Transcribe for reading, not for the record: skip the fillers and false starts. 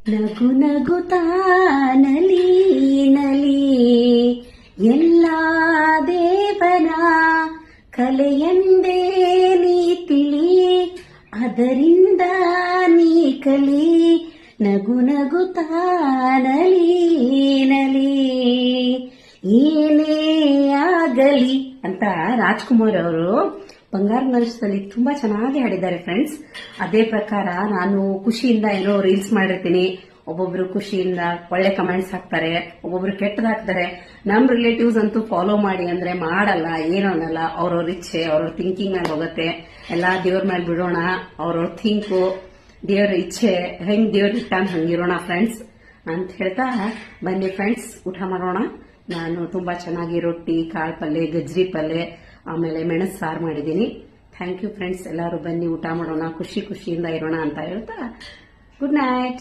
ನಗು ನಗುತ್ತಾ ನಲಿ ನಲಿ ಎಲ್ಲ ದೇವರ ಕಲೆಯಂದೇ ನೀ ತಿಳಿ ಅದರಿಂದ ನೀ ಕಲಿ ನಗು ನಗುತ್ತಾ ನಲಿ ನಲಿ ಏನೇ ಆಗಲಿ ಅಂತ ರಾಜ್ಕುಮಾರ್ ಅವರು ಬಂಗಾರ ನರ್ಸಲ್ಲಿ ತುಂಬಾ ಚೆನ್ನಾಗಿ ಹಾಡಿದ್ದಾರೆ ಫ್ರೆಂಡ್ಸ್. ಅದೇ ಪ್ರಕಾರ ನಾನು ಖುಷಿಯಿಂದ ಏನೋ ರೀಲ್ಸ್ ಮಾಡಿರ್ತೀನಿ, ಒಬ್ಬೊಬ್ರು ಖುಷಿಯಿಂದ ಒಳ್ಳೆ ಕಮೆಂಟ್ಸ್ ಹಾಕ್ತಾರೆ, ಒಬ್ಬೊಬ್ರು ಕೆಟ್ಟದಾಗ್ತಾರೆ. ನಮ್ ರಿಲೇಟಿವ್ಸ್ ಅಂತೂ ಫಾಲೋ ಮಾಡಿ ಅಂದ್ರೆ ಮಾಡಲ್ಲ, ಏನೋ ಅನ್ನಲ್ಲ. ಅವ್ರವ್ರ ಇಚ್ಛೆ, ಅವ್ರವ್ರ ಥಿಂಕಿಂಗ್ ಮೇಲೆ ಹೋಗುತ್ತೆ. ಎಲ್ಲಾ ದೇವ್ರ ಮೇಲೆ ಬಿಡೋಣ, ಅವ್ರವ್ರ ಥಿಂಕು, ದೇವ್ರ ಇಚ್ಛೆ ಹೆಂಗ್ ದೇವ್ರ ಇಟ್ಟಾನ್ ಹಂಗಿರೋಣ ಫ್ರೆಂಡ್ಸ್ ಅಂತ ಹೇಳ್ತಾ ಬನ್ನಿ ಫ್ರೆಂಡ್ಸ್, ಊಟ ಮಾಡೋಣ. ನಾನು ತುಂಬಾ ಚೆನ್ನಾಗಿ ರೊಟ್ಟಿ, ಕಾಳು ಪಲ್ಯ, ಗಜ್ರಿ ಪಲ್ಯ, ಆಮೇಲೆ ಮೆಣಸು ಸಾರು ಮಾಡಿದ್ದೀನಿ. Thank you friends. ಎಲ್ಲರೂ ಬನ್ನಿ ಊಟ ಮಾಡೋಣ, ಖುಷಿಯಿಂದ ಇರೋಣ ಅಂತ ಹೇಳ್ತಾ ಗುಡ್ ನೈಟ್.